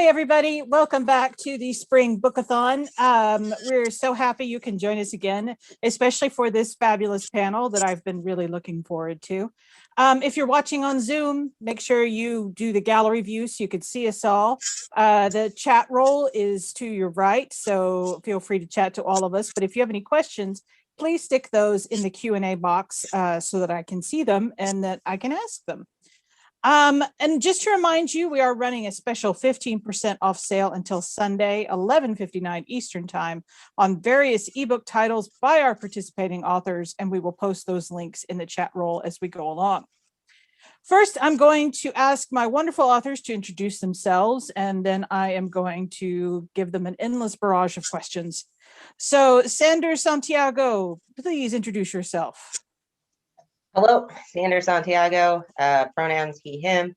Hi, everybody. Welcome back to the Spring Bookathon. We're so happy you can join us again, especially for this fabulous panel that I've been really looking forward to. If you're watching on Zoom, make sure you do the gallery view so you can see us all. The chat roll is to your right, so feel free to chat to all of us. But if you have any questions, please stick those in the Q&A box so that I can see them and that I can ask them. And just to remind you, we are running a special 15% off sale until Sunday, 11:59 Eastern Time on various ebook titles by our participating authors, and we will post those links in the chat roll as we go along. First, I'm going to ask my wonderful authors to introduce themselves, and then I am going to give them an endless barrage of questions. So, Santiago, please introduce yourself. Hello, Santiago, pronouns he, him.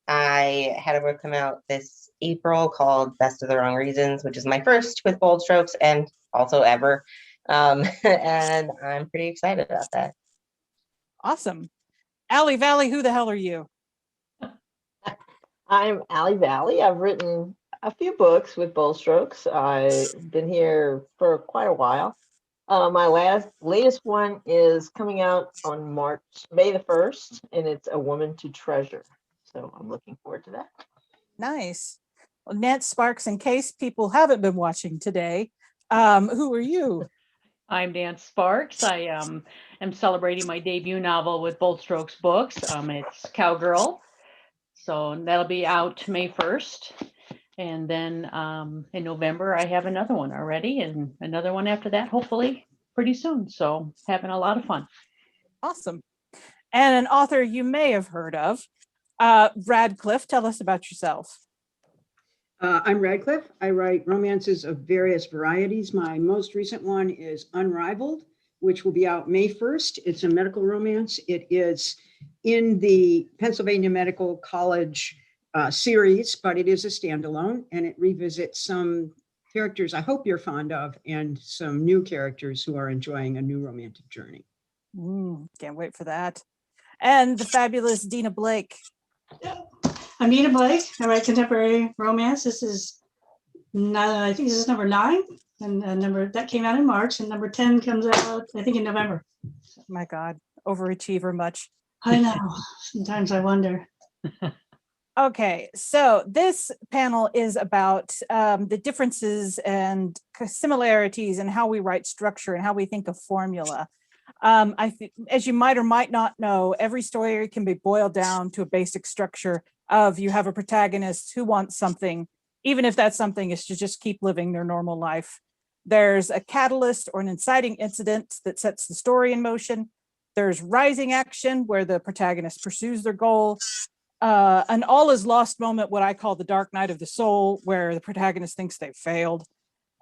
I had a book come out this April called Best of the Wrong Reasons, which is my first with Bold Strokes and also ever. And I'm pretty excited about that. Awesome. Vali, who the hell are you? I'm Vali. I've written a few books with Bold Strokes. I've been here for quite a while. My latest one is coming out on May the 1st, and it's A Woman to Treasure. So I'm looking forward to that. Nice. Well, Nance Sparks, in case people haven't been watching today, who are you? I'm Nance Sparks. I am celebrating my debut novel with Bold Strokes Books. It's Cowgirl. So that'll be out May 1st. And then in November, I have another one already, and another one after that, hopefully pretty soon. So having a lot of fun. Awesome. And an author you may have heard of, Radclyffe. Tell us about yourself. I'm Radclyffe. I write romances of various varieties. My most recent one is Unrivaled, which will be out May 1st. It's a medical romance. It is in the Pennsylvania Medical College series, but it is a standalone, and it revisits some characters I hope you're fond of and some new characters who are enjoying a new romantic journey. Can't wait for that. And the fabulous Dena Blake. I'm Dena Blake. I write contemporary romance. This is I think this is number 9, and number that came out in March, and number 10 comes out I think in November. My God, overachiever much. I know. Sometimes I wonder. Okay, so this panel is about the differences and similarities in how we write structure and how we think of formula. As you might or might not know, every story can be boiled down to a basic structure of you have a protagonist who wants something, even if that something is to just keep living their normal life. There's a catalyst or an inciting incident that sets the story in motion. There's rising action where the protagonist pursues their goal. An all is lost moment, what I call the dark night of the soul, where the protagonist thinks they've failed.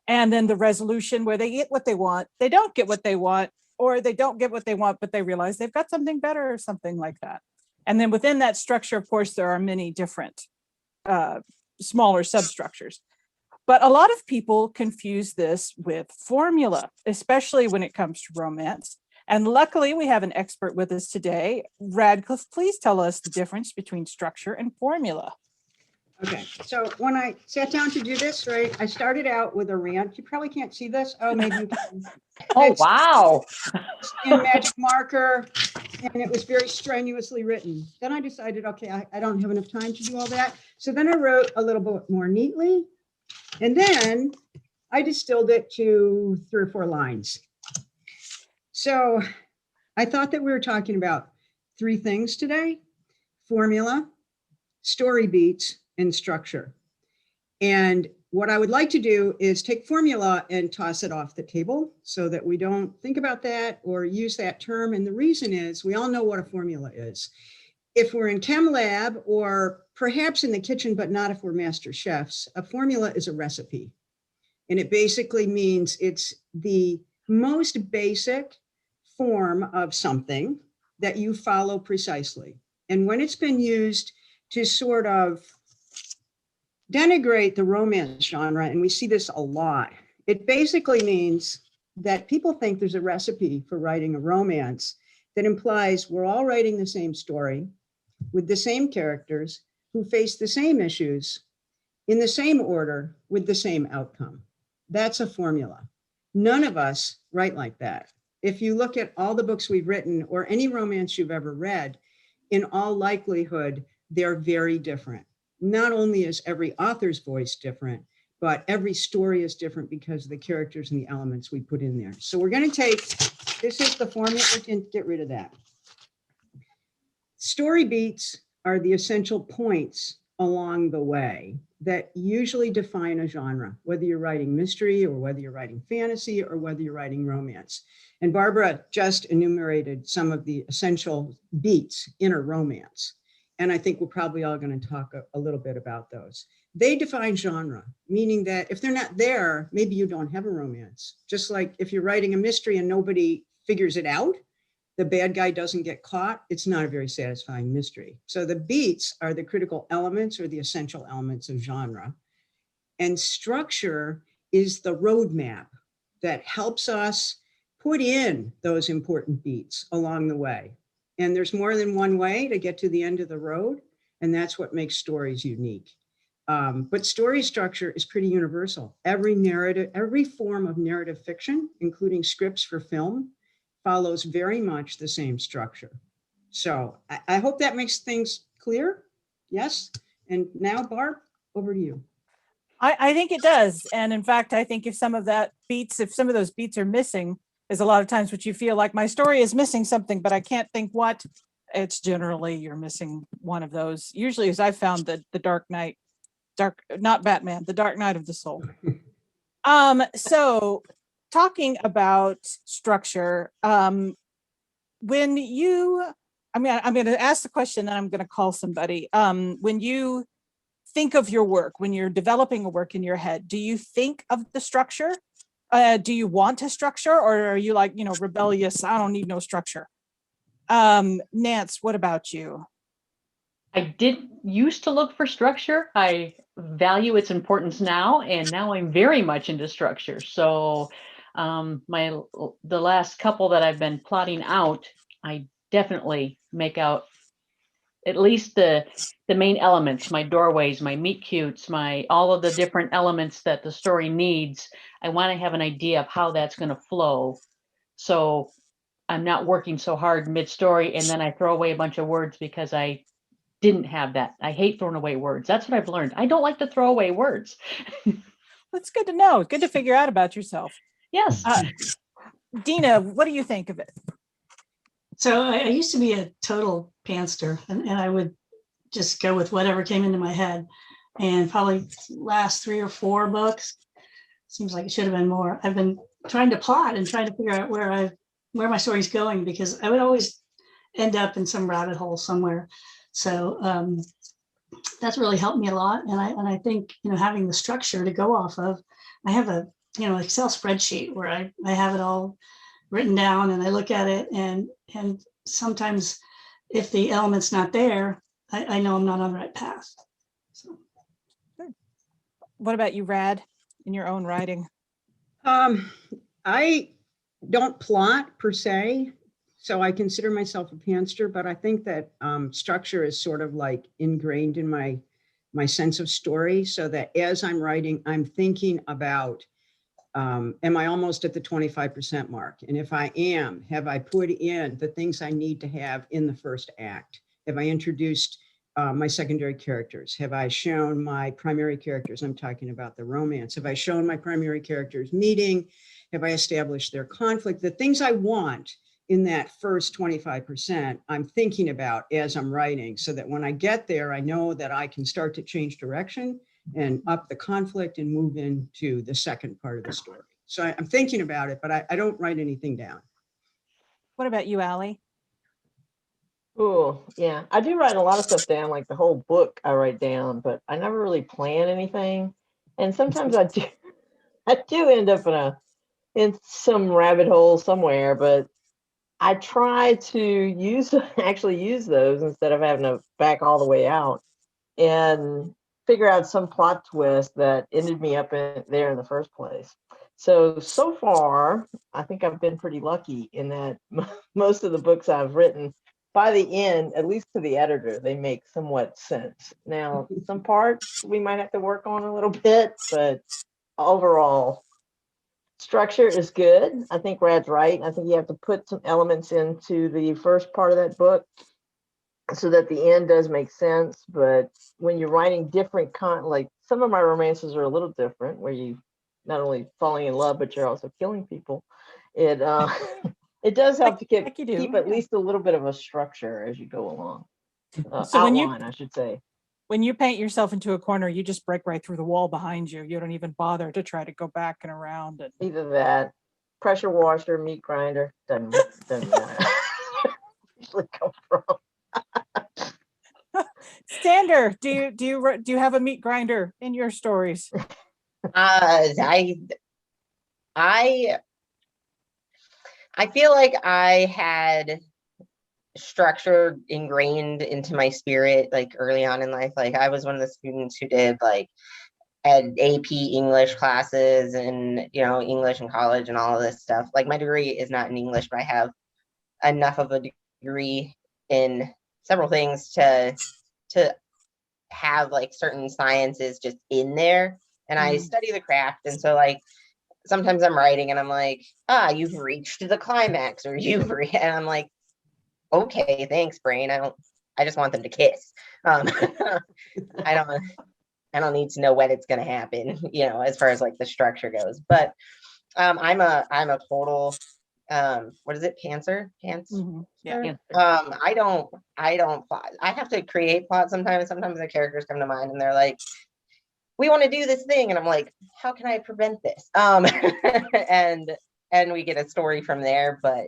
And then the resolution where they get what they want, they don't get what they want, or they don't get what they want, but they realize they've got something better or something like that. And then within that structure, of course, there are many different smaller substructures. But a lot of people confuse this with formula, especially when it comes to romance. And luckily, we have an expert with us today. Radclyffe, please tell us the difference between structure and formula. Okay, so when I sat down to do this, right, I started out with a rant. You probably can't see this. Oh, maybe you can. Oh, wow. In magic marker, and it was very strenuously written. Then I decided, okay, I don't have enough time to do all that. So then I wrote a little bit more neatly, and then I distilled it to 3 or 4 lines. So I thought that we were talking about 3 things today: formula, story beats, and structure. And what I would like to do is take formula and toss it off the table so that we don't think about that or use that term. And the reason is we all know what a formula is. If we're in chem lab or perhaps in the kitchen, but not if we're master chefs, a formula is a recipe. And it basically means it's the most basic form of something that you follow precisely. And when it's been used to sort of denigrate the romance genre, and we see this a lot, it basically means that people think there's a recipe for writing a romance that implies we're all writing the same story with the same characters who face the same issues in the same order with the same outcome. That's a formula. None of us write like that. If you look at all the books we've written or any romance you've ever read, in all likelihood, they're very different. Not only is every author's voice different, but every story is different because of the characters and the elements we put in there. So we're going to take, this is the formula, we can get rid of that. Story beats are the essential points along the way that usually define a genre, whether you're writing mystery or whether you're writing fantasy or whether you're writing romance. And Barbara just enumerated some of the essential beats in a romance. And I think we're probably all going to talk a little bit about those. They define genre, meaning that if they're not there, maybe you don't have a romance. Just like if you're writing a mystery and nobody figures it out, the bad guy doesn't get caught, it's not a very satisfying mystery. So the beats are the critical elements or the essential elements of genre. And structure is the roadmap that helps us put in those important beats along the way. And there's more than one way to get to the end of the road, and that's what makes stories unique. But story structure is pretty universal. Every narrative, every form of narrative fiction, including scripts for film, follows very much the same structure. So I hope that makes things clear. Yes. And now, Barb, over to you. I think it does. And in fact, I think if some of that beats, if some of those beats are missing, is a lot of times what you feel like my story is missing something, but I can't think what. It's generally you're missing one of those. Usually, as I found the Dark Knight, not Batman, the Dark Knight of the Soul. So talking about structure, when you, I'm going to ask the question, then I'm going to call somebody. When you think of your work, when you're developing a work in your head, do you think of the structure? Do you want a structure, or are you like, rebellious? I don't need no structure. Nance, what about you? I did used to look for structure. I value its importance now, and now I'm very much into structure. So the last couple that I've been plotting out, I definitely make out at least the main elements, my doorways, my meet cutes, all of the different elements that the story needs. I want to have an idea of how that's going to flow. So I'm not working so hard mid-story and then I throw away a bunch of words because I didn't have that. I hate throwing away words. That's what I've learned. I don't like to throw away words. That's good to know. Good to figure out about yourself. Yes. Dena, what do you think of it? So I used to be a total pantser, and I would just go with whatever came into my head. And probably last 3 or 4 books, seems like it should have been more. I've been trying to plot and trying to figure out where my story's going, because I would always end up in some rabbit hole somewhere. So that's really helped me a lot. And I think, having the structure to go off of, I have a, Excel spreadsheet where I have it all written down, and I look at it, and sometimes if the element's not there, I know I'm not on the right path. So. What about you, Rad, in your own writing? I don't plot per se, so I consider myself a pantser, but I think that structure is sort of like ingrained in my sense of story, so that as I'm writing, I'm thinking about, am I almost at the 25% mark? And if I am, have I put in the things I need to have in the first act? Have I introduced my secondary characters? Have I shown my primary characters? I'm talking about the romance. Have I shown my primary characters meeting? Have I established their conflict? The things I want in that first 25%, I'm thinking about as I'm writing, so that when I get there, I know that I can start to change direction and up the conflict and move into the second part of the story. So I'm thinking about it, but I don't write anything down. What about you, Allie? Oh, yeah. I do write a lot of stuff down, like the whole book I write down, but I never really plan anything. And sometimes I do end up in some rabbit hole somewhere, but I try to actually use those instead of having to back all the way out and figure out some plot twist that ended me up there in the first place. So far, I think I've been pretty lucky in that most of the books I've written by the end, at least to the editor, they make somewhat sense. Now, some parts we might have to work on a little bit, but overall, structure is good. I think Rad's right. I think you have to put some elements into the first part of that book so that the end does make sense. But when you're writing different like some of my romances are a little different, where you not only falling in love, but you're also killing people. It it does help to keep at least a little bit of a structure as you go along. So outline, I should say. When you paint yourself into a corner, you just break right through the wall behind you. You don't even bother to try to go back and around. And either that, pressure washer, meat grinder, doesn't matter. Usually come from. Sander, do you have a meat grinder in your stories? I feel like I had structure ingrained into my spirit like early on in life. Like I was one of the students who did like had AP English classes and English in college and all of this stuff. Like my degree is not in English, but I have enough of a degree in several things to have like certain sciences just in there. And I study the craft, and so like sometimes I'm writing and I'm like, you've reached the climax, or and I'm like, okay, thanks, brain. I just want them to kiss. I don't need to know when it's gonna happen, as far as like the structure goes. But I'm a total what is it, pantser? Pants? Yeah. I don't plot. I have to create plot sometimes. Sometimes the characters come to mind and they're like, we want to do this thing, and I'm like, how can I prevent this? And we get a story from there. But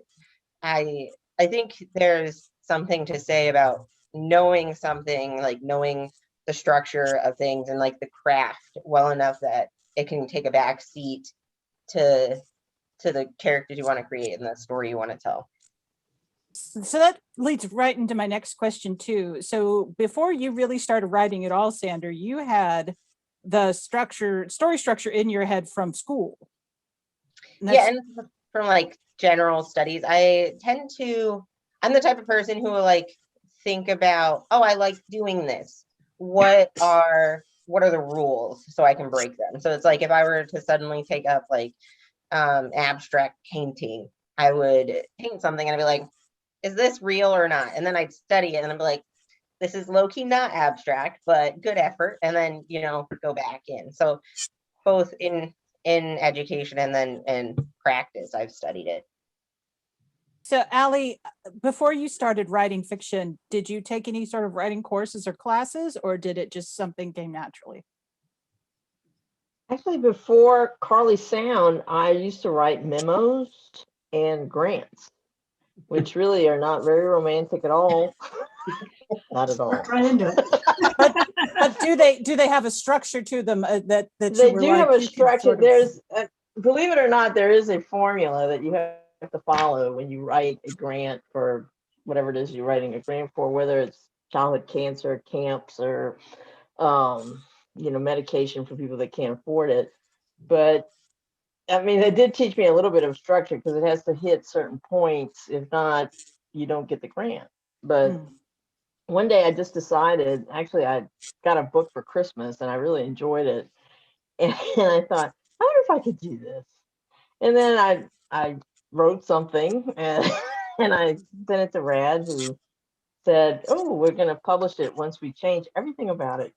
I think there's something to say about knowing something, like knowing the structure of things and like the craft well enough that it can take a back seat to the characters you want to create and the story you want to tell. So that leads right into my next question too. So before you really started writing at all, Sander, you had the story structure in your head from school. And from like general studies. I'm the type of person who will like think about, I like doing this. What are the rules so I can break them? So it's like if I were to suddenly take up like abstract painting, I would paint something and I'd be like, is this real or not? And then I'd study it and I'd be like, this is low-key not abstract, but good effort. And then, go back in. So both in education and then in practice, I've studied it. So Allie, before you started writing fiction, did you take any sort of writing courses or classes, or did it just something came naturally? Actually, before Carly Sound, I used to write memos and grants, which really are not very romantic at all. Not at all. Right into it. But do they have a structure to them that they do like, have a structure? Sort of... There's believe it or not, there is a formula that you have to follow when you write a grant for whatever it is you're writing a grant for, whether it's childhood cancer camps or medication for people that can't afford it. But I mean, they did teach me a little bit of structure because it has to hit certain points. If not, you don't get the grant. But one day I just decided, actually, I got a book for Christmas and I really enjoyed it. And I thought, I wonder if I could do this. And then I wrote something and I sent it to Rad, who said, oh, we're going to publish it once we change everything about it.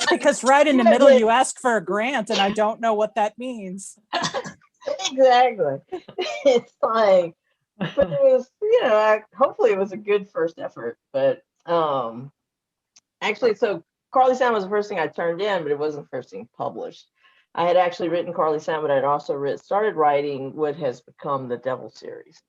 Because right in the middle, you ask for a grant and I don't know what that means. Exactly. It's like, but it was, hopefully it was a good first effort. But actually, so Carly Sound was the first thing I turned in, but it wasn't the first thing published. I had actually written Carly Sound, but I'd also started writing what has become the Devil series.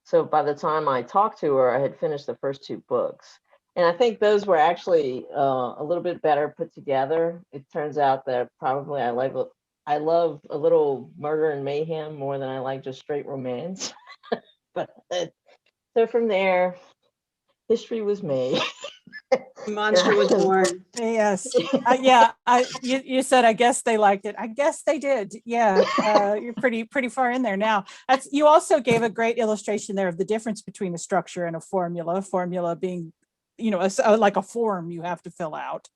So by the time I talked to her, I had finished the first 2 books. And I think those were actually a little bit better put together. It turns out that probably I love a little murder and mayhem more than I like just straight romance. But so from there, history was made. A monster was born. Yes. You said, I guess they liked it. I guess they did. Yeah. You're pretty far in there now. You also gave a great illustration there of the difference between a structure and a formula. Formula being, like a form you have to fill out,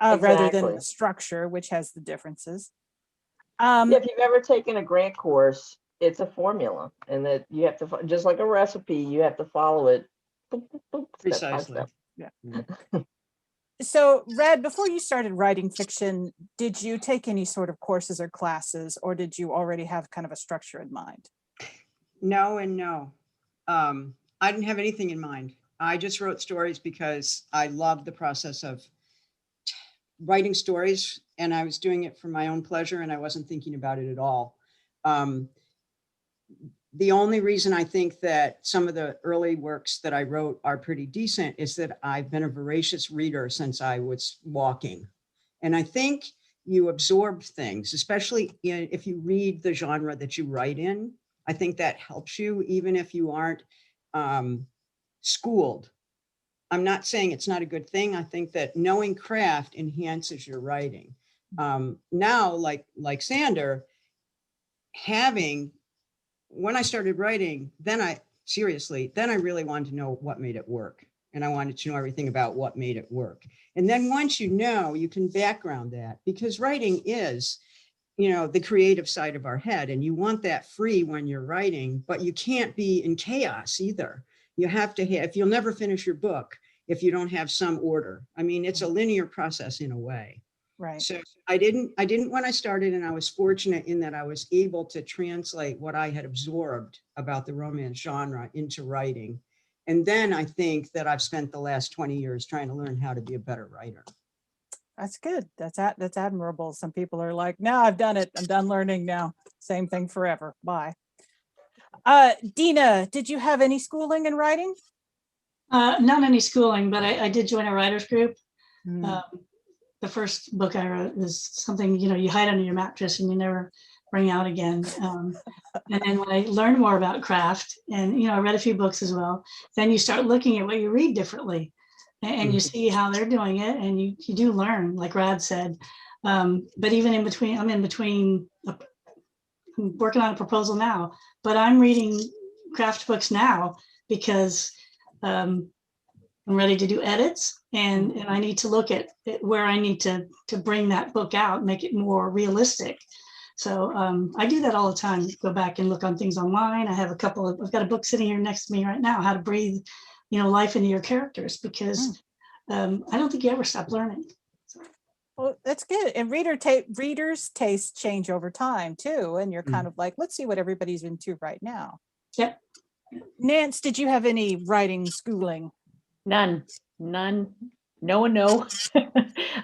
rather than Exactly. a structure, which has the differences. Yeah, if you've ever taken a grant course, it's a formula, and that you have to, just like a recipe, you have to follow it boop, boop, boop, step by Precisely. step. Yeah. So, Red, before you started writing fiction, did you take any sort of courses or classes, or did you already have kind of a structure in mind? No and no. I didn't have anything in mind. I just wrote stories because I loved the process of writing stories, and I was doing it for my own pleasure, and I wasn't thinking about it at all. The only reason I think that some of the early works that I wrote are pretty decent is that I've been a voracious reader since I was walking. And I think you absorb things, especially if you read the genre that you write in. I think that helps you, even if you aren't schooled. I'm not saying it's not a good thing. I think that knowing craft enhances your writing. Now, like Sander, when I started writing, then I really wanted to know what made it work. And I wanted to know everything about what made it work. And then once you know, you can background that, because writing is, the creative side of our head, and you want that free when you're writing, but you can't be in chaos either. You have to have, you'll never finish your book if you don't have some order. I mean, it's a linear process in a way. Right. So I didn't when I started, and I was fortunate in that I was able to translate what I had absorbed about the romance genre into writing. And then I think that I've spent the last 20 years trying to learn how to be a better writer. That's good. That's admirable. Some people are like, no, I've done it. I'm done learning now. Same thing forever. Bye. Dena, did you have any schooling in writing? Not any schooling, but I did join a writers group. Mm. The first book I wrote was something, you hide under your mattress and you never bring out again. And then when I learned more about craft, and I read a few books as well, then you start looking at what you read differently, and you see how they're doing it, and you do learn, like Rad said. But even in between, I'm working on a proposal now, but I'm reading craft books now because I'm ready to do edits, and I need to look at where I need to bring that book out, make it more realistic. So I do that all the time. Go back and look on things online. I've got a book sitting here next to me right now, how to breathe, life into your characters, because I don't think you ever stop learning. Well, that's good. And readers' tastes change over time too. And you're kind of like, let's see what everybody's into right now. Yep. Nance, did you have any writing schooling? None. No.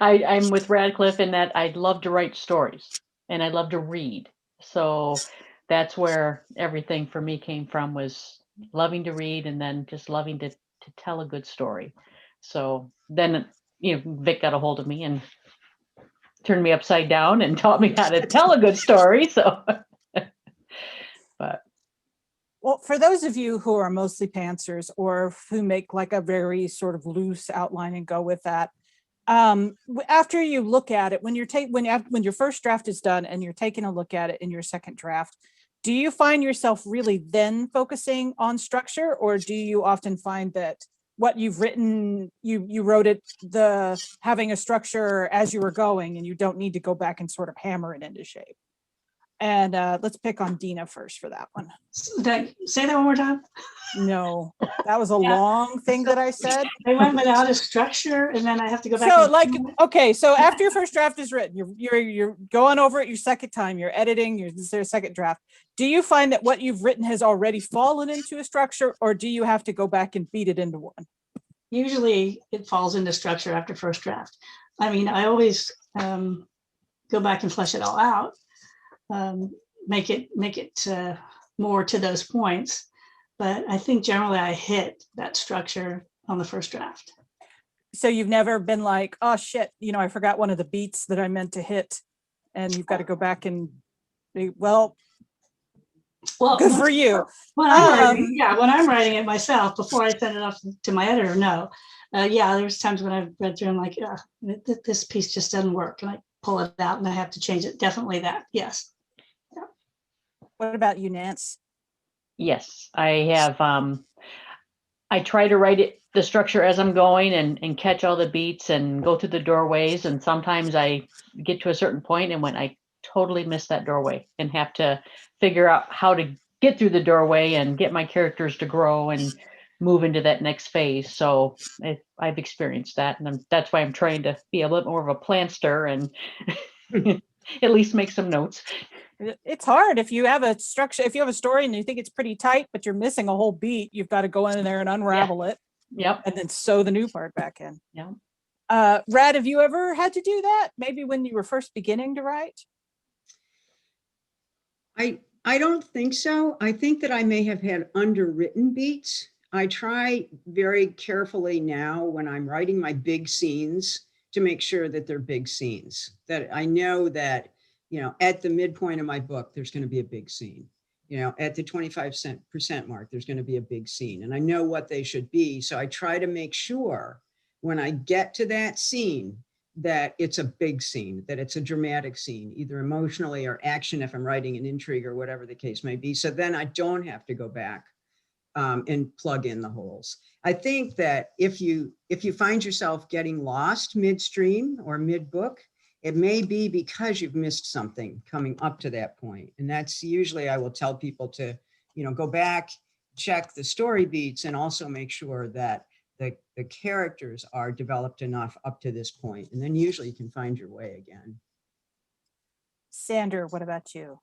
I'm with Radclyffe in that I love to write stories and I love to read. So that's where everything for me came from, was loving to read and then just loving to tell a good story. So then, Vic got a hold of me and turned me upside down and taught me how to tell a good story. So, but. Well, for those of you who are mostly pantsers, or who make like a very sort of loose outline and go with that, after you look at it, when your first draft is done and you're taking a look at it in your second draft, do you find yourself really then focusing on structure, or do you often find that what you've written, you wrote it having a structure as you were going, and you don't need to go back and sort of hammer it into shape? And let's pick on Dena first for that one. Say that one more time. No, that was a long thing that I said. I went without a structure, and then I have to go back. So okay, so after your first draft is written, you're going over it your second time, you're editing, this is your second draft. Do you find that what you've written has already fallen into a structure, or do you have to go back and beat it into one? Usually it falls into structure after first draft. I mean, I always go back and flesh it all out. Make it more to those points, but I think generally I hit that structure on the first draft. So you've never been like, oh shit, I forgot one of the beats that I meant to hit, and you've got to go back and be, well, good for you. When I'm writing it myself before I send it off to my editor, no. Yeah, there's times when I've read through, I'm like, this piece just doesn't work, and I pull it out and I have to change it. Definitely that, yes. What about you, Nance? Yes, I have. I try to write it the structure as I'm going and catch all the beats and go through the doorways. And sometimes I get to a certain point and when I totally miss that doorway and have to figure out how to get through the doorway and get my characters to grow and move into that next phase. So I've experienced that, and that's why I'm trying to be a little more of a planster and at least make some notes. It's hard if you have a structure, if you have a story and you think it's pretty tight, but you're missing a whole beat, you've got to go in there and unravel it. Yep. And then sew the new part back in. Yeah. Rad, have you ever had to do that? Maybe when you were first beginning to write? I don't think so. I think that I may have had underwritten beats. I try very carefully now when I'm writing my big scenes to make sure that they're big scenes, that I know that, you know, at the midpoint of my book, there's going to be a big scene. You know, at the 25% mark, there's going to be a big scene, and I know what they should be. So I try to make sure when I get to that scene that it's a big scene, that it's a dramatic scene, either emotionally or action if I'm writing an intrigue or whatever the case may be. So then I don't have to go back and plug in the holes. I think that if you find yourself getting lost midstream or mid-book, it may be because you've missed something coming up to that point. And that's usually, I will tell people to, you know, go back, check the story beats, and also make sure that the characters are developed enough up to this point. And then usually you can find your way again. Sander, what about you?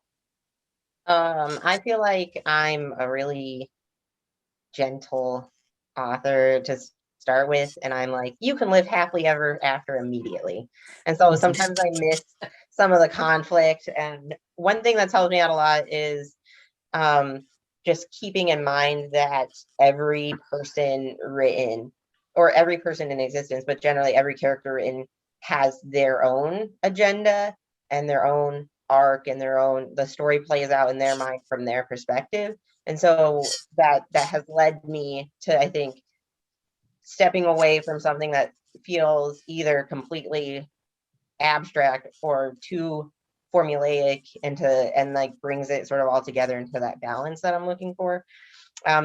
I feel like I'm a really gentle author to start with, and I'm like, you can live happily ever after immediately. And so sometimes I miss some of the conflict. And one thing that's helped me out a lot is just keeping in mind that every person written, or every person in existence, but generally every character written, has their own agenda and their own arc and the story plays out in their mind from their perspective. And so that has led me to, I think, stepping away from something that feels either completely abstract or too formulaic and like brings it sort of all together into that balance that I'm looking for.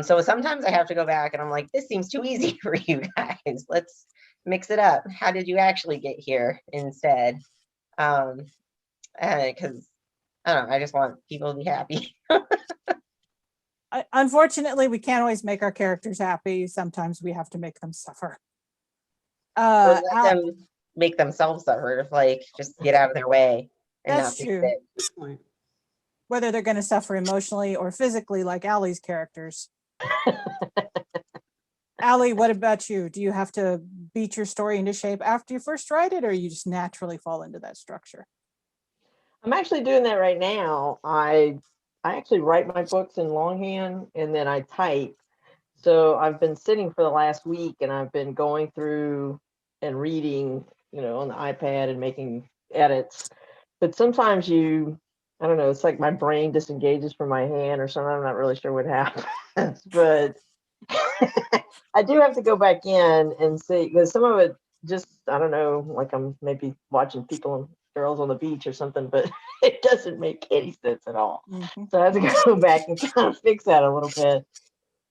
So sometimes I have to go back and I'm like, this seems too easy for you guys. Let's mix it up. How did you actually get here instead? Because I don't know, I just want people to be happy. Unfortunately, we can't always make our characters happy. Sometimes we have to make them suffer. Or let them make themselves suffer, like just get out of their way. And That's not true. fix it. Good point. Whether they're going to suffer emotionally or physically, like Allie's characters. Allie, what about you? Do you have to beat your story into shape after you first write it, or you just naturally fall into that structure? I'm actually doing that right now. I actually write my books in longhand and then I type. So I've been sitting for the last week and I've been going through and reading, you know, on the iPad and making edits. But sometimes I don't know, it's like my brain disengages from my hand or something. I'm not really sure what happens, but I do have to go back in and see, because some of it just, I don't know, like I'm maybe watching people and girls on the beach or something, but it doesn't make any sense at all. Mm-hmm. So I have to go back and kind of fix that a little bit.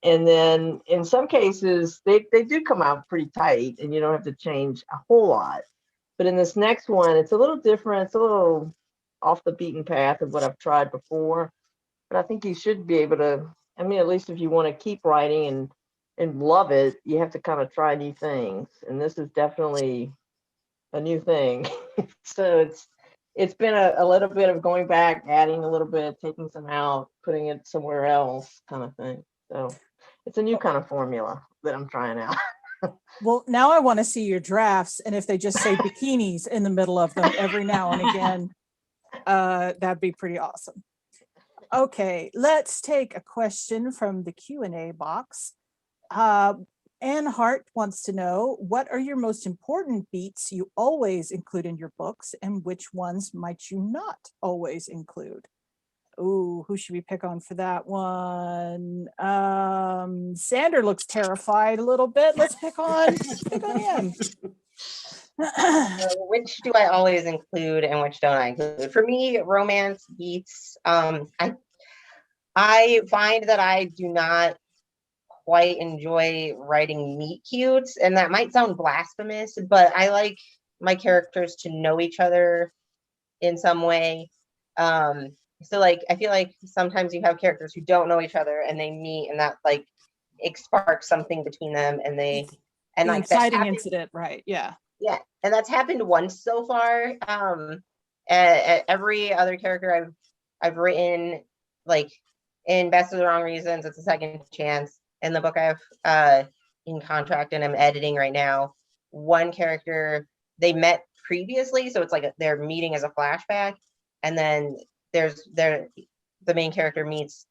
And then in some cases, they do come out pretty tight and you don't have to change a whole lot. But in this next one, it's a little different. It's a little off the beaten path of what I've tried before. But I think you should be able to, I mean, at least if you want to keep writing and love it, you have to kind of try new things. And this is definitely a new thing. So it's been a little bit of going back, adding a little bit, taking some out, putting it somewhere else kind of thing. So it's a new kind of formula that I'm trying out. Well, now I want to see your drafts, and if they just say bikinis in the middle of them every now and again, that'd be pretty awesome. Okay, let's take a question from the Q&A box. Ann Hart wants to know, what are your most important beats you always include in your books, and which ones might you not always include? Ooh, who should we pick on for that one? Sander looks terrified a little bit. Let's pick on him. Which do I always include and which don't I include? For me, romance beats. I find that I do not quite enjoy writing meet cutes, and that might sound blasphemous, but I like my characters to know each other in some way. So like I feel like sometimes you have characters who don't know each other and they meet, and that like it sparks something between them, and they and The like that's exciting happened, incident, right? Yeah. yeah, and that's happened once so far. Every other character I've written, like in Best of the Wrong Reasons, it's a second chance. In the book I've in contract and I'm editing right now, one character they met previously, so it's like they're meeting as a flashback, and then the main character meets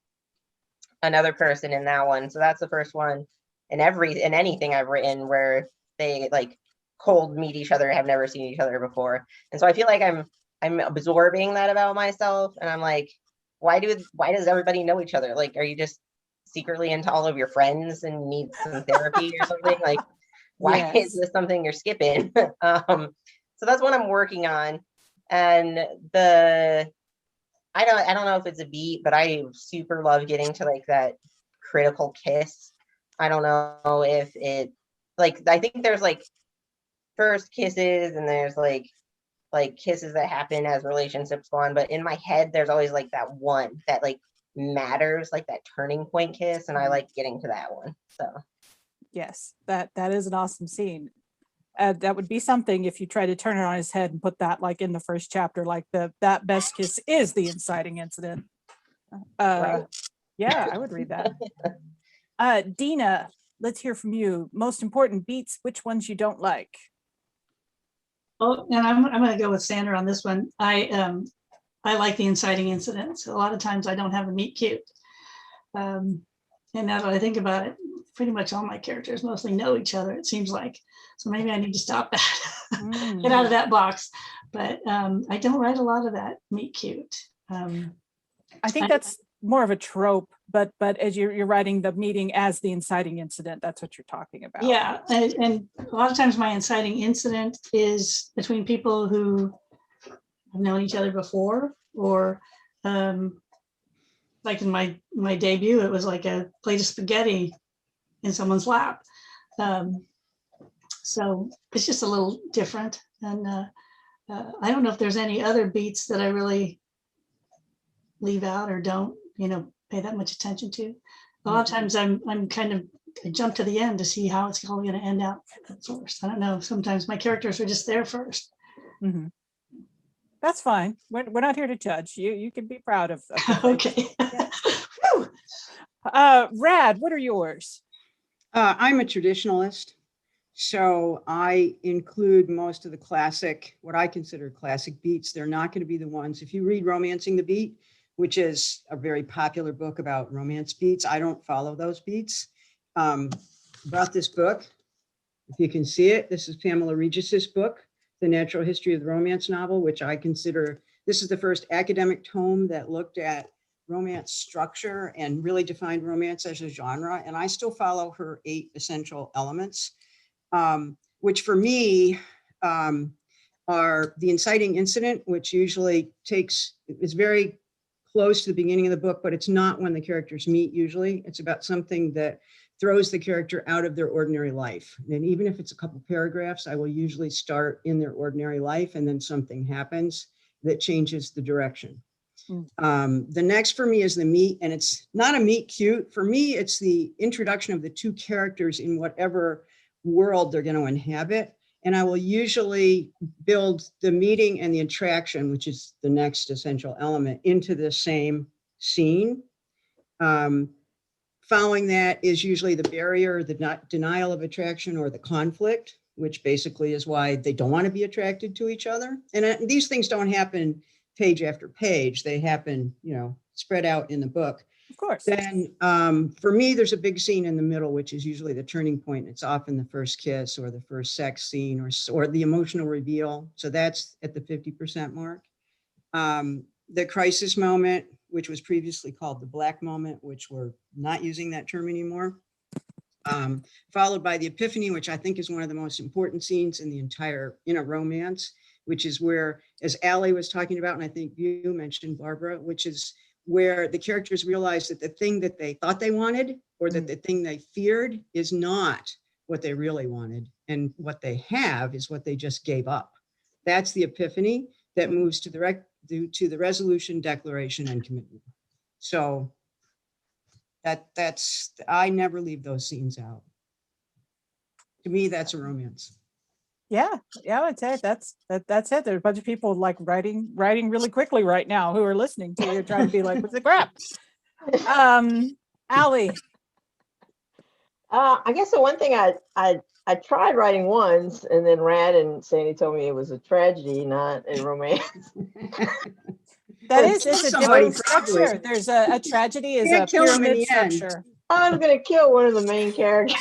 another person in that one. So that's the first one in anything I've written where they like cold meet each other, have never seen each other before. And so I feel like I'm absorbing that about myself, and I'm like, why does everybody know each other? Like, are you just secretly into all of your friends and need some therapy or something? Like, why is this something you're skipping? So that's what I'm working on. And I don't know if it's a beat, but I super love getting to like that critical kiss. I don't know if it like I think there's like first kisses and there's like kisses that happen as relationships go on, but in my head there's always like that one that like matters, like that turning point kiss, and I like getting to that one. So yes, that is an awesome scene. That would be something if you try to turn it on his head and put that like in the first chapter, like that best kiss is the inciting incident. right. Yeah, I would read that. Dena, let's hear from you. Most important beats, which ones you don't like? Oh, and I'm going to go with Sander on this one. I like the inciting incidents. A lot of times I don't have a meet cute. And now that I think about it, pretty much all my characters mostly know each other, it seems like. So maybe I need to stop that, get out of that box. But I don't write a lot of that meet cute. I think that's more of a trope, but as you're writing the meeting as the inciting incident, that's what you're talking about. Yeah, and a lot of times my inciting incident is between people who have known each other before, or like in my debut, it was like a plate of spaghetti in someone's lap. So it's just a little different. And I don't know if there's any other beats that I really leave out or don't, pay that much attention to. A lot of times I jump to the end to see how it's all going to end out first. I don't know. Sometimes my characters are just there first. Mm-hmm. That's fine. We're not here to judge. You can be proud of okay. Rad, what are yours? I'm a traditionalist, so I include most of the classic, what I consider classic beats. They're not going to be the ones, if you read Romancing the Beat, which is a very popular book about romance beats, I don't follow those beats. About this book, if you can see it, this is Pamela Regis's book, The Natural History of the Romance Novel, which I consider, this is the first academic tome that looked at romance structure and really defined romance as a genre. And I still follow her 8 essential elements, which for me are the inciting incident, which usually is very close to the beginning of the book, but it's not when the characters meet usually. It's about something that throws the character out of their ordinary life. And even if it's a couple paragraphs, I will usually start in their ordinary life and then something happens that changes the direction. The next for me is the meet, and it's not a meet cute. For me, it's the introduction of the two characters in whatever world they're going to inhabit. And I will usually build the meeting and the attraction, which is the next essential element, into the same scene. Following that is usually the barrier, the denial of attraction, or the conflict, which basically is why they don't want to be attracted to each other. And these things don't happen page after page. They happen, spread out in the book. Of course. Then for me, there's a big scene in the middle, which is usually the turning point. It's often the first kiss or the first sex scene or the emotional reveal. So that's at the 50% mark. The crisis moment, which was previously called the Black moment, which we're not using that term anymore. Followed by the Epiphany, which I think is one of the most important scenes in the entire, in a romance, which is where, as Allie was talking about, and I think you mentioned, Barbara, which is where the characters realize that the thing that they thought they wanted, or that the thing they feared, is not what they really wanted. And what they have is what they just gave up. That's the Epiphany that moves to the resolution, declaration, and commitment. So that's, I never leave those scenes out. To me, that's a romance. Yeah, I would say that's it. There's a bunch of people like writing really quickly right now who are listening to you, trying to be like, what's the crap? Allie. I guess the one thing I tried writing once, and then Rad and Sandy told me it was a tragedy, not a romance. That is, it's a Somebody different probably. structure. There's a tragedy is a Can't kill 'em in pyramid the end. structure. I was gonna kill one of the main characters.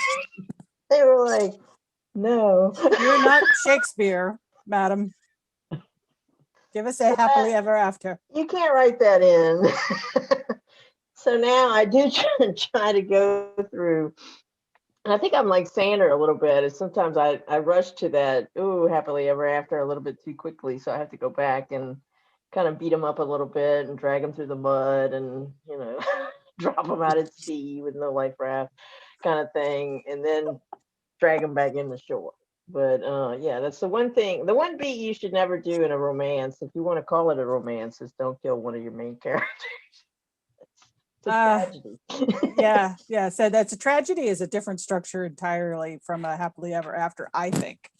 They were like, no. You're not Shakespeare, madam. Give us a happily ever after. You can't write that in. So now I do try to go through, and I think I'm like Sander a little bit. Is sometimes I rush to that, ooh, happily ever after a little bit too quickly. So I have to go back and kind of beat them up a little bit and drag them through the mud and, you know, drop them out at sea with no life raft kind of thing, and then drag them back in the shore. But yeah, that's the one thing, the one beat you should never do in a romance, if you want to call it a romance, is don't kill one of your main characters. It's a tragedy. Yeah. So that's a tragedy is a different structure entirely from a happily ever after, I think.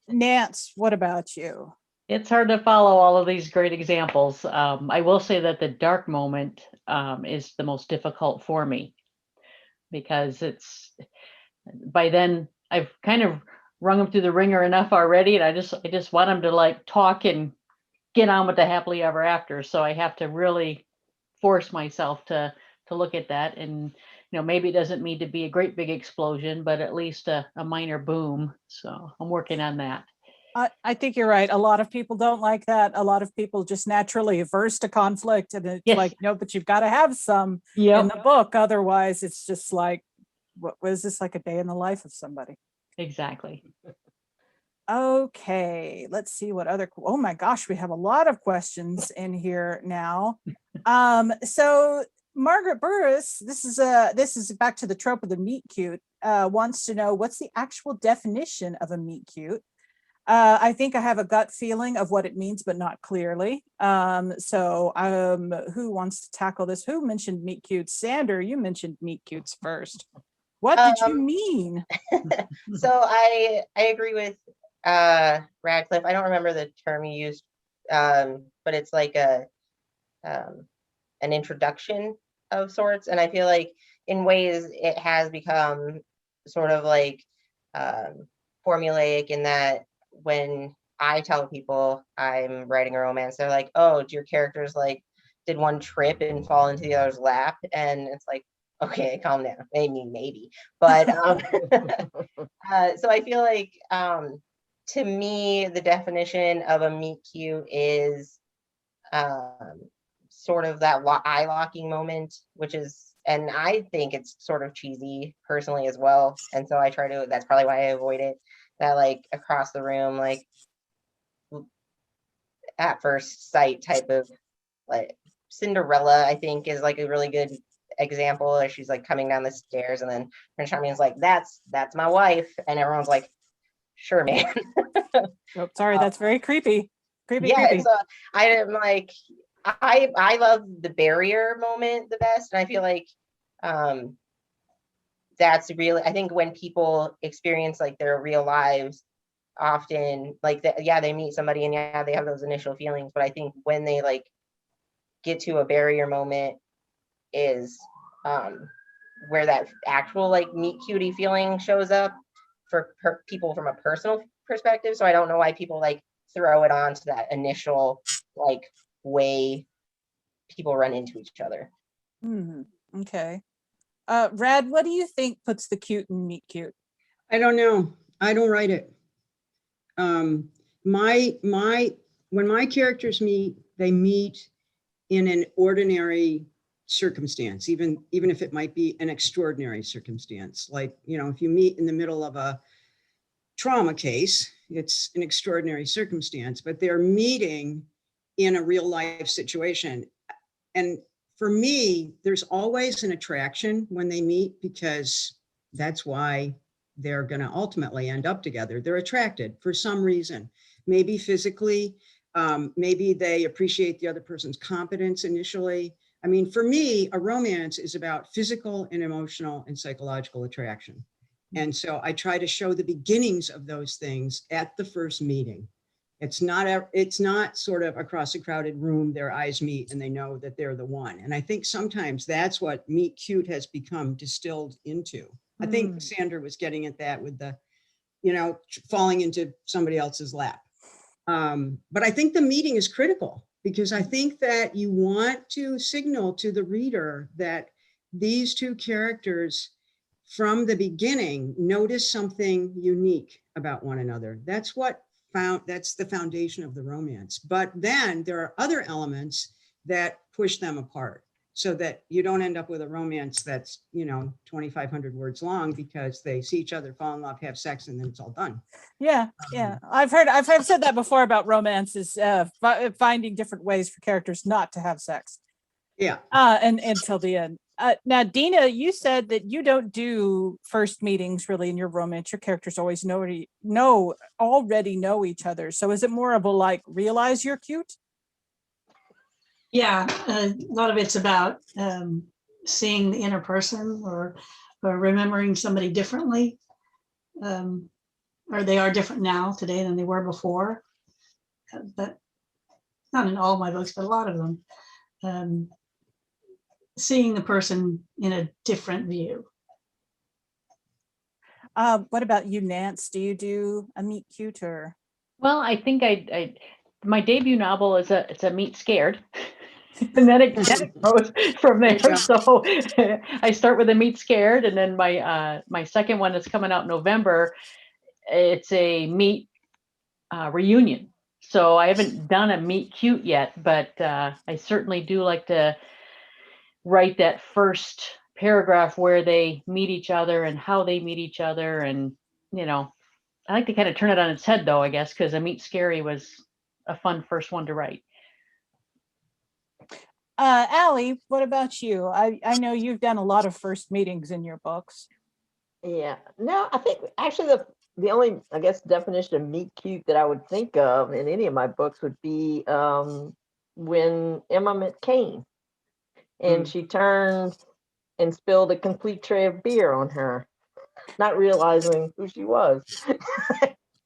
Nance, what about you? It's hard to follow all of these great examples. I will say that the dark moment is the most difficult for me, because it's, by then I've kind of rung them through the ringer enough already, and I just want them to like talk and get on with the happily ever after. So I have to really force myself to look at that, and maybe it doesn't need to be a great big explosion, but at least a minor boom. So I'm working on that. I think you're right. A lot of people don't like that. A lot of people just naturally averse to conflict, and it's Yes. like, no, but you've got to have some in the book. Otherwise, it's just like, what was this, like a day in the life of somebody? Exactly. Okay, let's see what other, oh my gosh, we have a lot of questions in here now. So Margaret Burris, this is back to the trope of the meet cute, wants to know, what's the actual definition of a meet cute? I think I have a gut feeling of what it means, but not clearly. So who wants to tackle this? Who mentioned meet cutes? Sander, you mentioned meet cutes first. What did you mean? So I agree with Radclyffe. I don't remember the term you used, but it's like an introduction of sorts. And I feel like in ways it has become sort of like formulaic, in that when I tell people I'm writing a romance, they're like, oh, do your characters like did one trip and fall into the other's lap? And it's like, okay, calm down. Maybe. But so I feel like to me, the definition of a meet cute is sort of that eye locking moment, which is, and I think it's sort of cheesy personally as well. And so I try to, that's probably why I avoid it, that like across the room, like at first sight type of, like Cinderella, I think is like a really good example. She's like coming down the stairs, and then Prince Charming's like, that's my wife, and everyone's like, sure, man. Oh, sorry, that's very creepy. Creepy. So I'm like, I love the barrier moment the best, and I feel like that's really, I think when people experience like their real lives, often like they meet somebody and they have those initial feelings, but I think when they like get to a barrier moment is where that actual like meet cutie feeling shows up for people from a personal perspective. So I don't know why people like throw it on to that initial like way people run into each other. Okay. Rad, what do you think puts the cute in meet cute? I don't know. I don't write it. When my characters meet, they meet in an ordinary circumstance, even if it might be an extraordinary circumstance. Like, you know, if you meet in the middle of a trauma case, it's an extraordinary circumstance, but they're meeting in a real life situation. And for me, there's always an attraction when they meet, because that's why they're going to ultimately end up together. They're attracted for some reason, maybe physically, maybe they appreciate the other person's competence initially. I mean, for me, a romance is about physical and emotional and psychological attraction. And so I try to show the beginnings of those things at the first meeting. It's not sort of across a crowded room, their eyes meet and they know that they're the one. And I think sometimes that's what meet cute has become distilled into. I think Sandra was getting at that with the, you know, falling into somebody else's lap. But I think the meeting is critical, because I think that you want to signal to the reader that these two characters from the beginning notice something unique about one another. That's the foundation of the romance. But then there are other elements that push them apart, so that you don't end up with a romance that's, you know, 2,500 words long, because they see each other, fall in love, have sex, and then it's all done. Yeah, yeah. I've said that before about romances, finding different ways for characters not to have sex. Yeah. And until the end. Now, Dena, you said that you don't do first meetings really in your romance. Your characters always already know each other. So is it more of a like, realize you're cute? Yeah, a lot of it's about seeing the inner person, or remembering somebody differently, or they are different now today than they were before. But not in all my books, but a lot of them. Seeing the person in a different view. What about you, Nance? Do you do a meet cute or? Well, I think my debut novel is a meet scared. And then it goes from there. Yeah. So I start with a meet scared, and then my second one is coming out in November. It's a meet reunion. So I haven't done a meet cute yet, but I certainly do like to write that first paragraph where they meet each other and how they meet each other. And, you know, I like to kind of turn it on its head though, I guess, because a meet scary was a fun first one to write. Allie, what about you? I know you've done a lot of first meetings in your books. Yeah, no, I think actually the only, I guess, definition of meet cute that I would think of in any of my books would be when Emma met Cain, and she turned and spilled a complete tray of beer on her, not realizing who she was.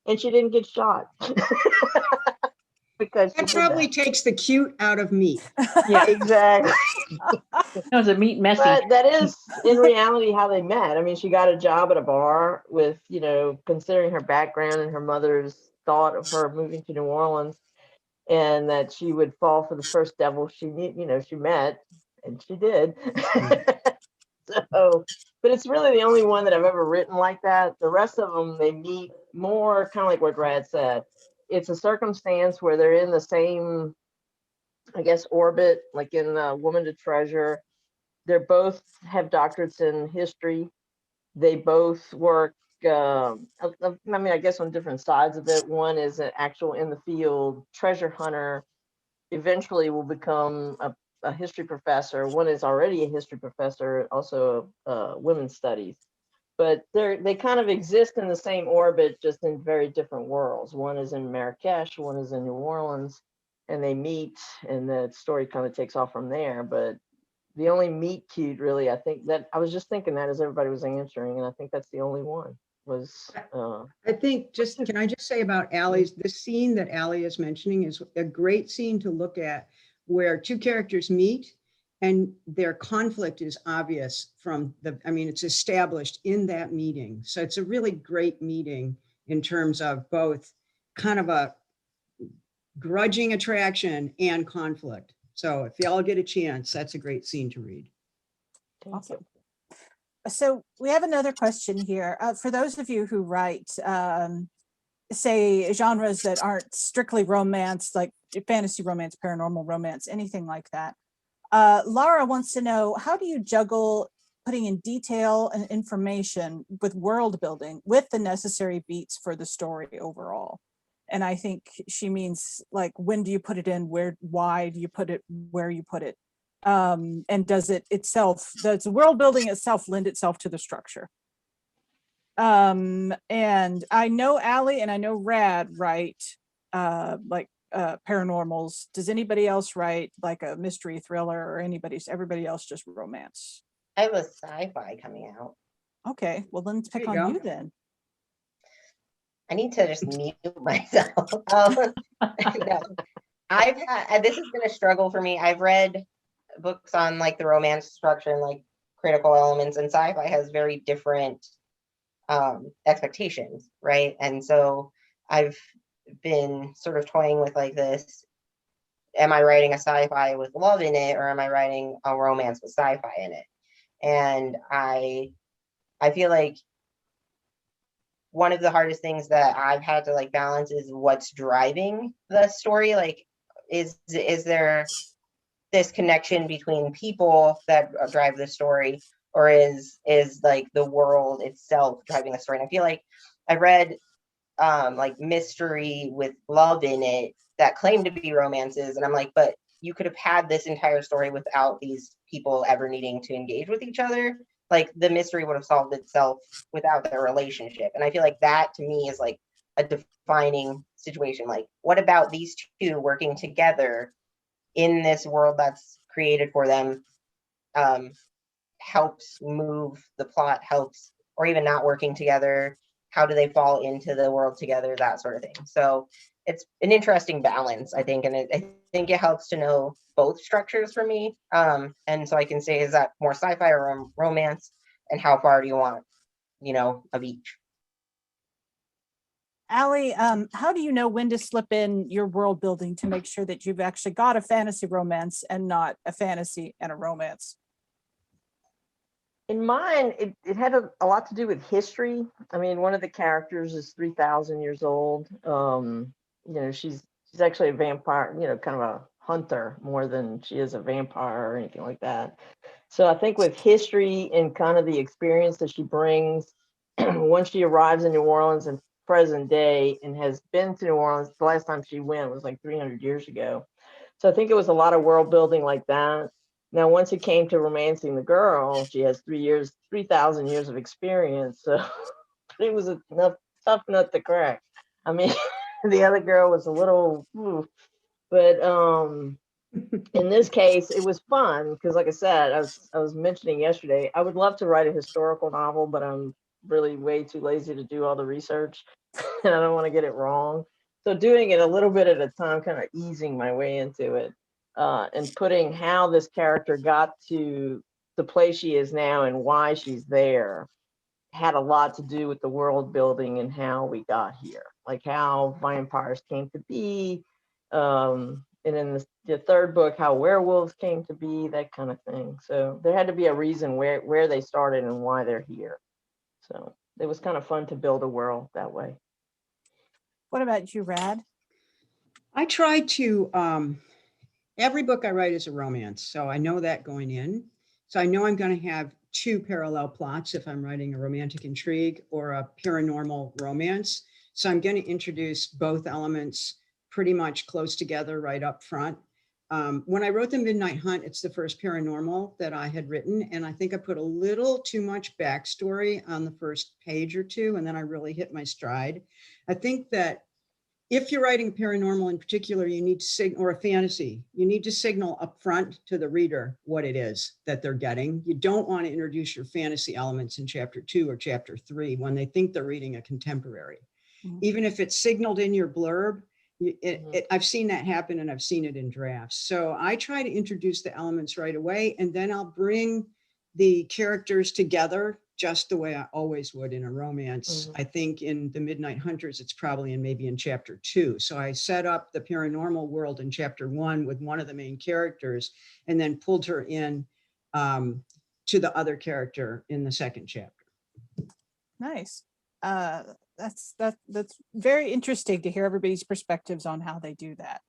And she didn't get shot. Because That probably takes the cute out of meat. yeah, exactly. That was a meet messy. But that is in reality how they met. I mean, she got a job at a bar with, you know, considering her background and her mother's thought of her moving to New Orleans, and that she would fall for the first devil she met, and she did. So, but it's really the only one that I've ever written like that. The rest of them, they meet more kind of like what Brad said. It's a circumstance where they're in the same, I guess, orbit, like in Woman to Treasure. They both have doctorates in history. They both work, I mean, I guess on different sides of it. One is an actual in the field treasure hunter, eventually will become a history professor. One is already a history professor, also women's studies. But they kind of exist in the same orbit, just in very different worlds. One is in Marrakesh, one is in New Orleans, and they meet, and the story kind of takes off from there. But the only meet cute, really, I think that I was just thinking that as everybody was answering, and I think that's the only one was. I think can I just say about Allie's, the scene that Allie is mentioning is a great scene to look at, where two characters meet and their conflict is obvious it's established in that meeting. So it's a really great meeting in terms of both kind of a grudging attraction and conflict. So if y'all get a chance, that's a great scene to read. Awesome. So we have another question here. For those of you who write, say genres that aren't strictly romance, like fantasy romance, paranormal romance, anything like that. Laura wants to know, how do you juggle putting in detail and information with world building with the necessary beats for the story overall? And I think she means, like, when do you put it in, why do you put it where you put it? And does the world building itself lend itself to the structure? And I know Allie and I know Rad write paranormals. Does anybody else write like a mystery thriller, or everybody else just romance? I have a sci-fi coming out. Okay, well then let's pick There you on go. you then. I need to just mute myself. No. This has been a struggle for me. I've read books on like the romance structure and like critical elements, and sci-fi has very different expectations, right? And so I've been sort of toying with like this: am I writing a sci-fi with love in it, or am I writing a romance with sci-fi in it? And I feel like one of the hardest things that I've had to like balance is what's driving the story. Like, is there this connection between people that drive the story, or is like the world itself driving the story? And I feel like I read like mystery with love in it that claim to be romances, and I'm like, but you could have had this entire story without these people ever needing to engage with each other. Like, the mystery would have solved itself without their relationship. And I feel like that to me is like a defining situation. Like, what about these two working together in this world that's created for them helps move the plot, helps, or even not working together, how do they fall into the world together, that sort of thing. So it's an interesting balance, I think, and I think it helps to know both structures for me. And so I can say, is that more sci-fi or romance, and how far do you want, of each? Allie, how do you know when to slip in your world building to make sure that you've actually got a fantasy romance and not a fantasy and a romance? In mine, it had a lot to do with history. I mean, one of the characters is 3,000 years old. She's actually a vampire, kind of a hunter more than she is a vampire or anything like that. So I think with history and kind of the experience that she brings, once she arrives in New Orleans in present day and has been to New Orleans, the last time she went was like 300 years ago. So I think it was a lot of world building like that. Now, once it came to romancing the girl, she has 3,000 years of experience. So it was a tough nut to crack. I mean, the other girl was a little, but in this case, it was fun because, like I said, I was mentioning yesterday, I would love to write a historical novel, but I'm really way too lazy to do all the research, and I don't want to get it wrong. So doing it a little bit at a time, kind of easing my way into it. And putting how this character got to the place she is now and why she's there had a lot to do with the world building and how we got here, like how vampires came to be, and in the third book, how werewolves came to be, that kind of thing. So there had to be a reason where they started and why they're here. So it was kind of fun to build a world that way. What about you, Rad? I try to, every book I write is a romance, so I know that going in. So I know I'm going to have two parallel plots if I'm writing a romantic intrigue or a paranormal romance. So I'm going to introduce both elements pretty much close together right up front. When I wrote The Midnight Hunt, it's the first paranormal that I had written, and I think I put a little too much backstory on the first page or two, and then I really hit my stride. I think that if you're writing paranormal in particular, you need to or a fantasy, you need to signal up front to the reader what it is that they're getting. You don't want to introduce your fantasy elements in chapter 2 or chapter 3 when they think they're reading a contemporary. Mm-hmm. Even if it's signaled in your blurb, I've seen that happen, and I've seen it in drafts. So I try to introduce the elements right away, and then I'll bring the characters together just the way I always would in a romance. Mm-hmm. I think in The Midnight Hunters, it's probably maybe in chapter 2. So I set up the paranormal world in chapter 1 with one of the main characters, and then pulled her in to the other character in the second chapter. Nice. that's very interesting to hear everybody's perspectives on how they do that.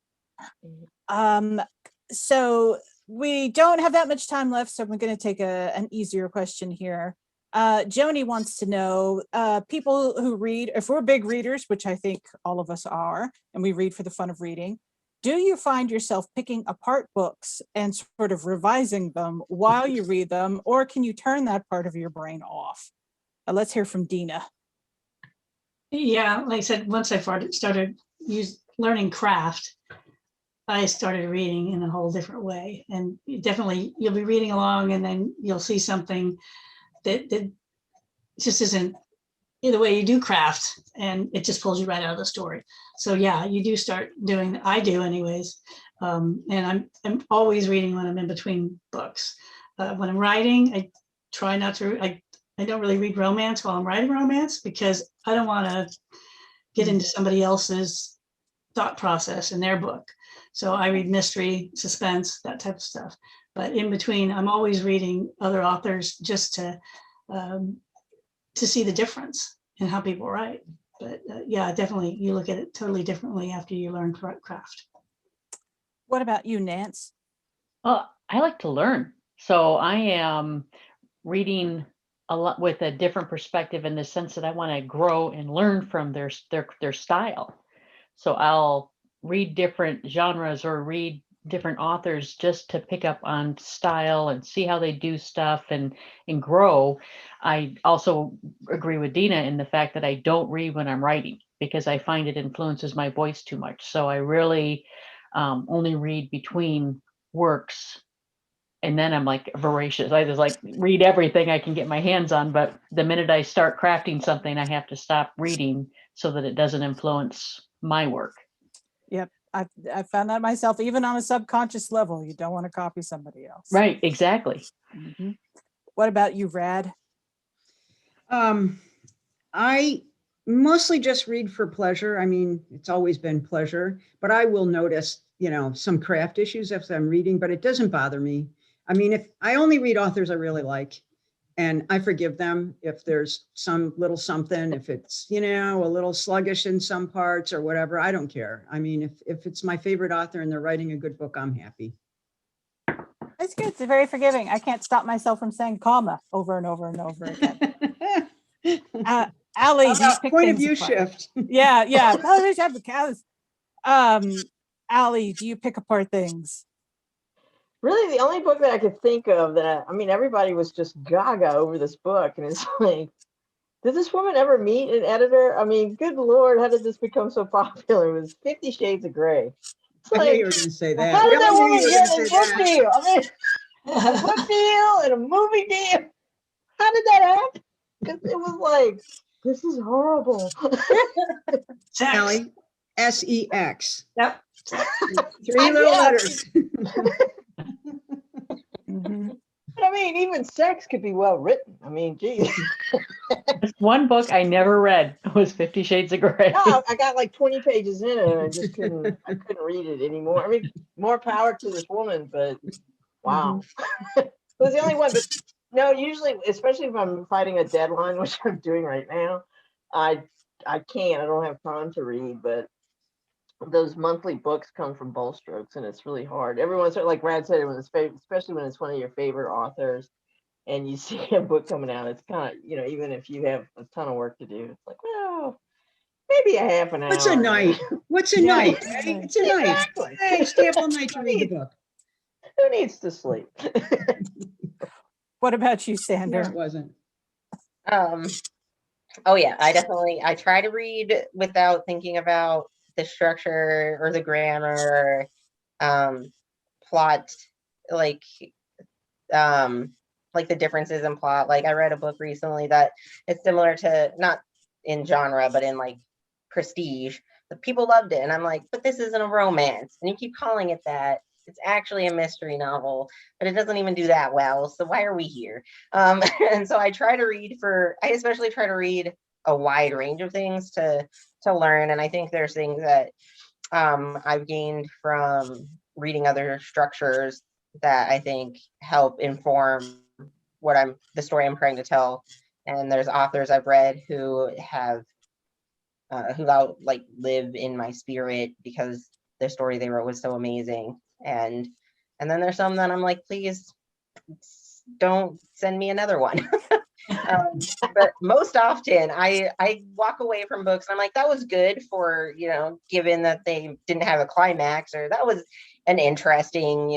So we don't have that much time left, so I'm going to take an easier question here. Joni wants to know, people who read, if we're big readers, which I think all of us are, and we read for the fun of reading, do you find yourself picking apart books and sort of revising them while you read them, or can you turn that part of your brain off? Let's hear from Dena. Yeah, like I said, once I started learning craft, I started reading in a whole different way. And definitely you'll be reading along and then you'll see something that just isn't the way you do craft, and it just pulls you right out of the story. So yeah, you do start doing, I do anyways. And I'm always reading when I'm in between books. When I'm writing, I try not to, I don't really read romance while I'm writing romance because I don't want to get into somebody else's thought process in their book. So I read mystery, suspense, that type of stuff. But in between, I'm always reading other authors just to see the difference in how people write. But yeah, definitely you look at it totally differently after you learn craft. What about you, Nance? I like to learn. So I am reading a lot with a different perspective in the sense that I want to grow and learn from their style. So I'll read different genres or read different authors just to pick up on style and see how they do stuff and grow. I also agree with Dena in the fact that I don't read when I'm writing because I find it influences my voice too much. So I really only read between works. And then I'm like voracious. I just like read everything I can get my hands on. But the minute I start crafting something, I have to stop reading so that it doesn't influence my work. Yep. I found that myself, even on a subconscious level. You don't want to copy somebody else. Right, exactly. Mm-hmm. What about you, Rad? I mostly just read for pleasure. I mean, it's always been pleasure, but I will notice, some craft issues if I'm reading, but it doesn't bother me. I mean, if I only read authors I really like, and I forgive them if there's some little something, if it's, a little sluggish in some parts or whatever, I don't care. I mean, if it's my favorite author and they're writing a good book, I'm happy. It's good. It's very forgiving. I can't stop myself from saying comma over and over and over again. Allie, do you pick point of view apart? shift. Yeah. Allie, do you pick apart things? Really, the only book that I could think of that, I mean, everybody was just gaga over this book. And it's like, did this woman ever meet an editor? I mean, good Lord, how did this become so popular? It was 50 Shades of Grey. It's I like, knew you were going to say that. how did that woman You were get gonna a say book that. deal? I mean, a book deal and a movie deal. How did that happen? Because it was like, this is horrible. Allie, S-E-X. Yep. 3 little letters. Mm-hmm. But I mean, even sex could be well written. I mean, geez. One book I never read was 50 Shades of Grey. No, I got like 20 pages in it and I just couldn't read it anymore. I mean, more power to this woman, but wow. It was the only one, but no, usually, especially if I'm fighting a deadline, which I'm doing right now, I can't, I don't have time to read, but those monthly books come from Bold Strokes and it's really hard. Everyone's like Brad said, especially when it's one of your favorite authors and you see a book coming out, it's kind of, even if you have a ton of work to do, it's like, well, maybe a half an hour. What's a night? What's a night? Right? It's a night. Exactly. Hey, stay up all night to read the book. Who needs to sleep? What about you, No, Sander? it wasn't. Oh yeah, I try to read without thinking about the structure or the grammar, plot, like the differences in plot. Like I read a book recently that it's similar to, not in genre, but in like prestige. The people loved it. And I'm like, but this isn't a romance. And you keep calling it that. It's actually a mystery novel, but it doesn't even do that well. So why are we here? And so I especially try to read a wide range of things to learn. And I think there's things that I've gained from reading other structures that I think help inform the story I'm trying to tell. And there's authors I've read who have who live in my spirit because their story they wrote was so amazing. And then there's some that I'm like, please don't send me another one. But most often I walk away from books and I'm like, that was good for, given that they didn't have a climax, or that was an interesting,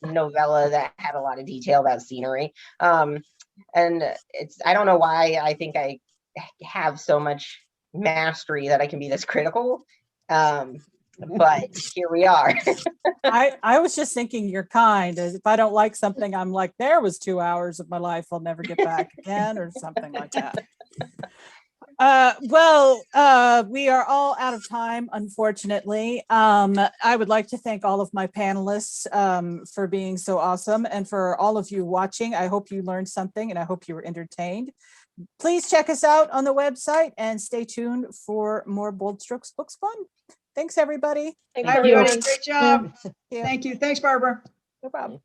novella that had a lot of detail about scenery. And I don't know why I think I have so much mastery that I can be this critical. But here we are. I was just thinking you're kind. As if I don't like something, I'm like, there was 2 hours of my life I'll never get back again, or something like that. We are all out of time, unfortunately. I would like to thank all of my panelists for being so awesome, and for all of you watching. I hope you learned something, and I hope you were entertained. Please check us out on the website and stay tuned for more Bold Strokes Books Fun. Thanks, everybody. Hi, everybody. you. Great job. Yeah. Thank you. Thanks, Barbara. No problem.